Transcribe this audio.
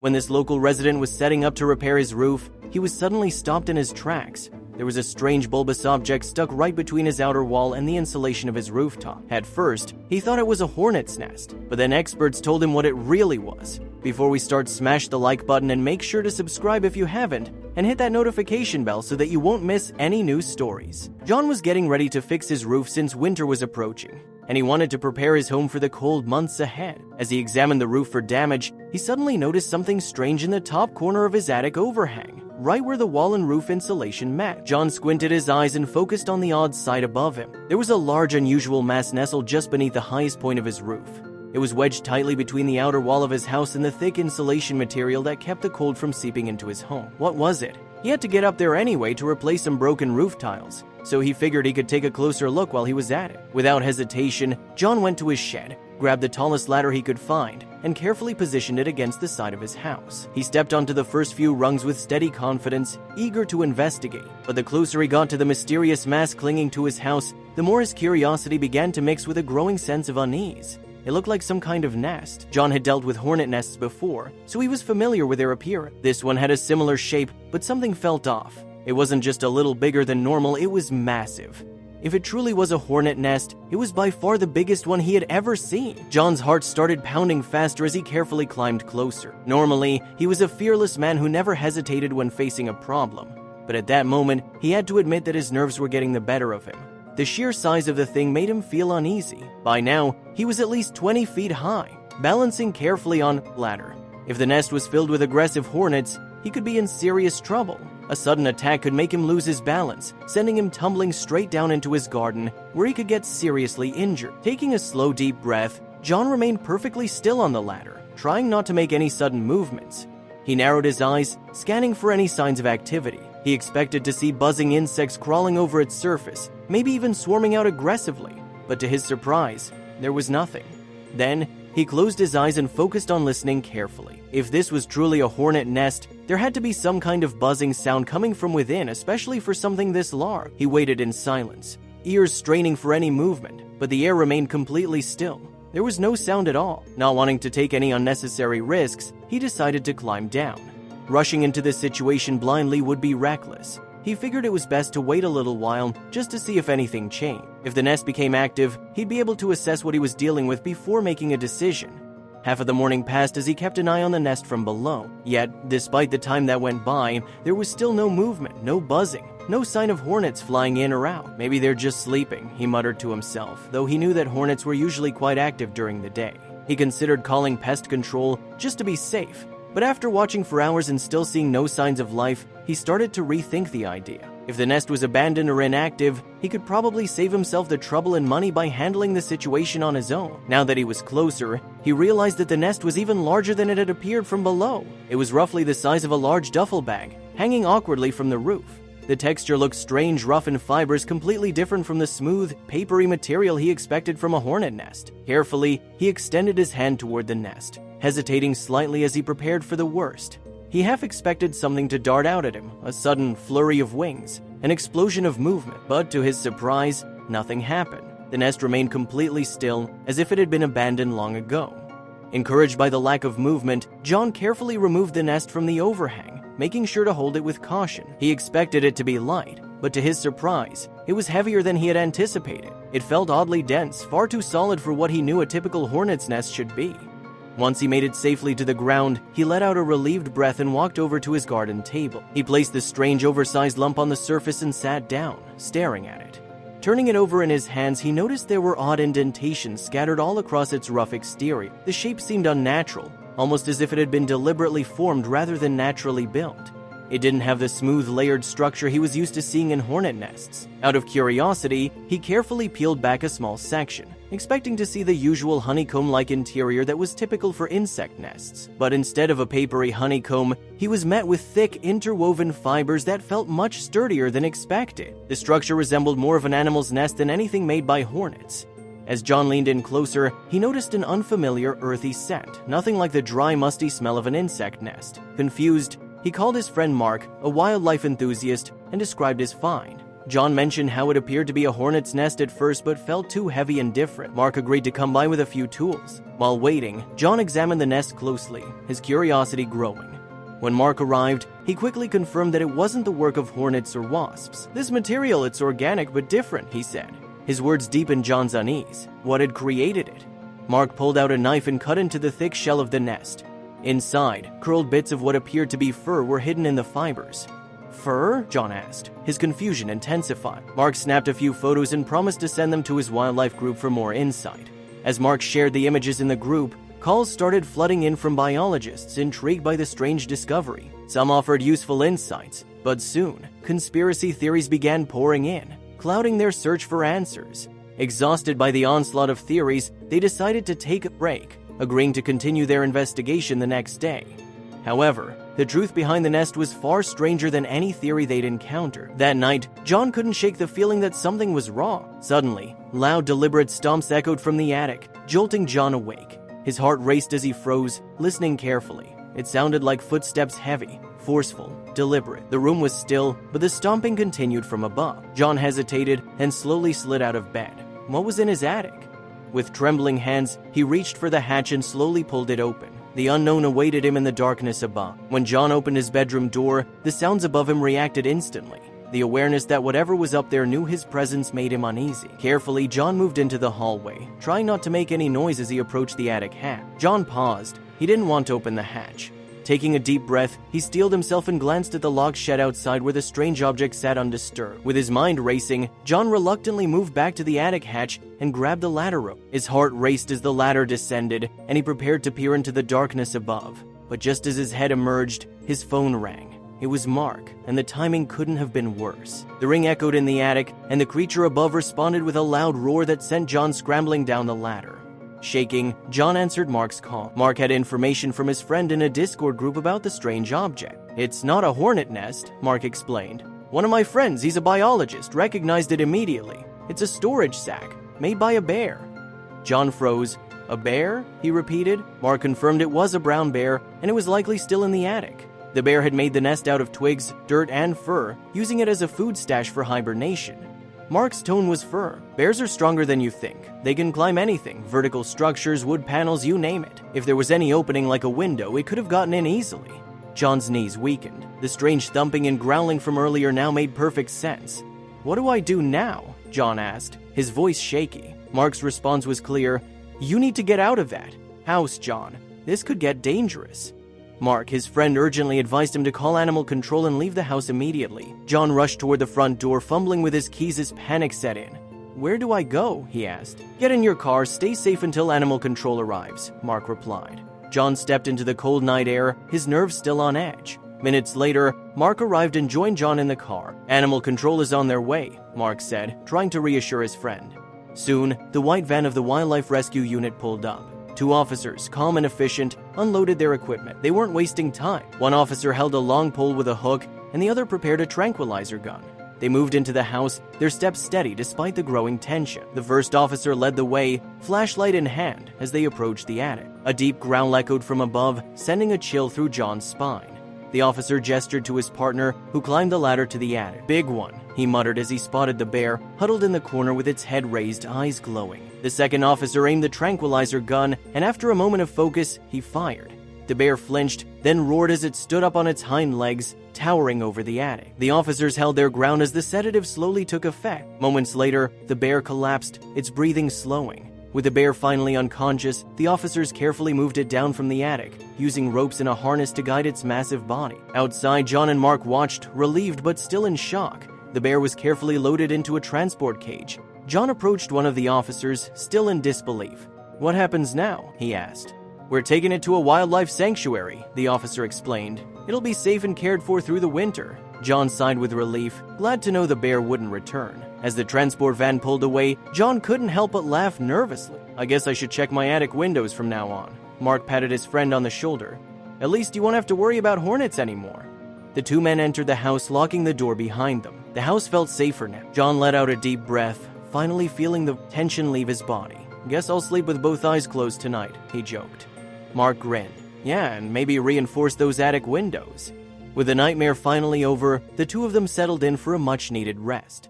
When this local resident was setting up to repair his roof, he was suddenly stopped in his tracks. There was a strange bulbous object stuck right between his outer wall and the insulation of his rooftop. At first, he thought it was a hornet's nest, but then experts told him what it really was. Before we start, smash the like button and make sure to subscribe if you haven't, and hit that notification bell so that you won't miss any new stories. John was getting ready to fix his roof since winter was approaching, and he wanted to prepare his home for the cold months ahead. As he examined the roof for damage, he suddenly noticed something strange in the top corner of his attic overhang, right where the wall and roof insulation met. John squinted his eyes and focused on the odd side above him. There was a large, unusual mass nestled just beneath the highest point of his roof. It was wedged tightly between the outer wall of his house and the thick insulation material that kept the cold from seeping into his home. What was it? He had to get up there anyway to replace some broken roof tiles, so he figured he could take a closer look while he was at it. Without hesitation, John went to his shed, grabbed the tallest ladder he could find, and carefully positioned it against the side of his house. He stepped onto the first few rungs with steady confidence, eager to investigate. But the closer he got to the mysterious mass clinging to his house, the more his curiosity began to mix with a growing sense of unease. It looked like some kind of nest. John had dealt with hornet nests before, so he was familiar with their appearance. This one had a similar shape, but something felt off. It wasn't just a little bigger than normal, it was massive. If it truly was a hornet nest, it was by far the biggest one he had ever seen. John's heart started pounding faster as he carefully climbed closer. Normally, he was a fearless man who never hesitated when facing a problem. But at that moment, he had to admit that his nerves were getting the better of him. The sheer size of the thing made him feel uneasy. By now, he was at least 20 feet high, balancing carefully on a ladder. If the nest was filled with aggressive hornets, he could be in serious trouble. A sudden attack could make him lose his balance, sending him tumbling straight down into his garden, where he could get seriously injured. Taking a slow, deep breath, John remained perfectly still on the ladder, trying not to make any sudden movements. He narrowed his eyes, scanning for any signs of activity. He expected to see buzzing insects crawling over its surface, maybe even swarming out aggressively, but to his surprise, there was nothing. Then, he closed his eyes and focused on listening carefully. If this was truly a hornet nest, there had to be some kind of buzzing sound coming from within, especially for something this large. He waited in silence, ears straining for any movement, but the air remained completely still. There was no sound at all. Not wanting to take any unnecessary risks, he decided to climb down. Rushing into this situation blindly would be reckless. He figured it was best to wait a little while just to see if anything changed. If the nest became active, he'd be able to assess what he was dealing with before making a decision. Half of the morning passed as he kept an eye on the nest from below. Yet, despite the time that went by, there was still no movement, no buzzing, no sign of hornets flying in or out. Maybe they're just sleeping, he muttered to himself, though he knew that hornets were usually quite active during the day. He considered calling pest control just to be safe. But after watching for hours and still seeing no signs of life, he started to rethink the idea. If the nest was abandoned or inactive, he could probably save himself the trouble and money by handling the situation on his own. Now that he was closer, he realized that the nest was even larger than it had appeared from below. It was roughly the size of a large duffel bag, hanging awkwardly from the roof. The texture looked strange, rough, and fibers completely different from the smooth, papery material he expected from a hornet nest. Carefully, he extended his hand toward the nest, hesitating slightly as he prepared for the worst. He half expected something to dart out at him, a sudden flurry of wings, an explosion of movement, but to his surprise, nothing happened. The nest remained completely still, as if it had been abandoned long ago. Encouraged by the lack of movement, John carefully removed the nest from the overhang, making sure to hold it with caution. He expected it to be light, but to his surprise, it was heavier than he had anticipated. It felt oddly dense, far too solid for what he knew a typical hornet's nest should be. Once he made it safely to the ground, he let out a relieved breath and walked over to his garden table. He placed the strange oversized lump on the surface and sat down, staring at it. Turning it over in his hands, he noticed there were odd indentations scattered all across its rough exterior. The shape seemed unnatural, almost as if it had been deliberately formed rather than naturally built. It didn't have the smooth, layered structure he was used to seeing in hornet nests. Out of curiosity, he carefully peeled back a small section, expecting to see the usual honeycomb-like interior that was typical for insect nests. But instead of a papery honeycomb, he was met with thick, interwoven fibers that felt much sturdier than expected. The structure resembled more of an animal's nest than anything made by hornets. As John leaned in closer, he noticed an unfamiliar, earthy scent, nothing like the dry, musty smell of an insect nest. Confused, he called his friend Mark, a wildlife enthusiast, and described his find. John mentioned how it appeared to be a hornet's nest at first but felt too heavy and different. Mark agreed to come by with a few tools. While waiting, John examined the nest closely, his curiosity growing. When Mark arrived, he quickly confirmed that it wasn't the work of hornets or wasps. "This material, it's organic but different," he said. His words deepened John's unease. What had created it? Mark pulled out a knife and cut into the thick shell of the nest. Inside, curled bits of what appeared to be fur were hidden in the fibers. "Fur?" John asked. His confusion intensified. Mark snapped a few photos and promised to send them to his wildlife group for more insight. As Mark shared the images in the group, calls started flooding in from biologists intrigued by the strange discovery. Some offered useful insights, but soon, conspiracy theories began pouring in, clouding their search for answers. Exhausted by the onslaught of theories, they decided to take a break, agreeing to continue their investigation the next day. However, the truth behind the nest was far stranger than any theory they'd encountered. That night, John couldn't shake the feeling that something was wrong. Suddenly, loud, deliberate stomps echoed from the attic, jolting John awake. His heart raced as he froze, listening carefully. It sounded like footsteps, heavy, forceful, deliberate. The room was still, but the stomping continued from above. John hesitated and slowly slid out of bed. What was in his attic? With trembling hands, he reached for the hatch and slowly pulled it open. The unknown awaited him in the darkness above. When John opened his bedroom door, the sounds above him reacted instantly. The awareness that whatever was up there knew his presence made him uneasy. Carefully, John moved into the hallway, trying not to make any noise as he approached the attic hatch. John paused. He didn't want to open the hatch. Taking a deep breath, he steeled himself and glanced at the locked shed outside where the strange object sat undisturbed. With his mind racing, John reluctantly moved back to the attic hatch and grabbed the ladder rope. His heart raced as the ladder descended, and he prepared to peer into the darkness above. But just as his head emerged, his phone rang. It was Mark, and the timing couldn't have been worse. The ring echoed in the attic, and the creature above responded with a loud roar that sent John scrambling down the ladder. Shaking, John answered Mark's call. Mark had information from his friend in a Discord group about the strange object. "It's not a hornet nest," Mark explained. "One of my friends, he's a biologist, recognized it immediately. It's a storage sack, made by a bear." John froze. "A bear?" he repeated. Mark confirmed it was a brown bear, and it was likely still in the attic. The bear had made the nest out of twigs, dirt, and fur, using it as a food stash for hibernation. Mark's tone was firm. "Bears are stronger than you think. They can climb anything, vertical structures, wood panels, you name it. If there was any opening like a window, it could have gotten in easily." John's knees weakened. The strange thumping and growling from earlier now made perfect sense. "What do I do now?" John asked, his voice shaky. Mark's response was clear. "You need to get out of that house, John. This could get dangerous." Mark, his friend, urgently advised him to call animal control and leave the house immediately. John rushed toward the front door, fumbling with his keys as panic set in. "Where do I go?" he asked. "Get in your car, stay safe until animal control arrives," Mark replied. John stepped into the cold night air, his nerves still on edge. Minutes later, Mark arrived and joined John in the car. "Animal control is on their way," Mark said, trying to reassure his friend. Soon, the white van of the Wildlife Rescue Unit pulled up. Two officers, calm and efficient, unloaded their equipment. They weren't wasting time. One officer held a long pole with a hook, and the other prepared a tranquilizer gun. They moved into the house, their steps steady despite the growing tension. The first officer led the way, flashlight in hand, as they approached the attic. A deep growl echoed from above, sending a chill through John's spine. The officer gestured to his partner, who climbed the ladder to the attic. "Big one," he muttered as he spotted the bear, huddled in the corner with its head raised, eyes glowing. The second officer aimed the tranquilizer gun, and after a moment of focus, he fired. The bear flinched, then roared as it stood up on its hind legs, towering over the attic. The officers held their ground as the sedative slowly took effect. Moments later, the bear collapsed, its breathing slowing. With the bear finally unconscious, the officers carefully moved it down from the attic, using ropes and a harness to guide its massive body. Outside, John and Mark watched, relieved but still in shock. The bear was carefully loaded into a transport cage. John approached one of the officers, still in disbelief. "What happens now?" he asked. "We're taking it to a wildlife sanctuary," the officer explained. "It'll be safe and cared for through the winter." John sighed with relief, glad to know the bear wouldn't return. As the transport van pulled away, John couldn't help but laugh nervously. "I guess I should check my attic windows from now on." Mark patted his friend on the shoulder. "At least you won't have to worry about hornets anymore." The two men entered the house, locking the door behind them. The house felt safer now. John let out a deep breath, finally feeling the tension leave his body. "Guess I'll sleep with both eyes closed tonight," he joked. Mark grinned. "Yeah, and maybe reinforce those attic windows." With the nightmare finally over, the two of them settled in for a much-needed rest.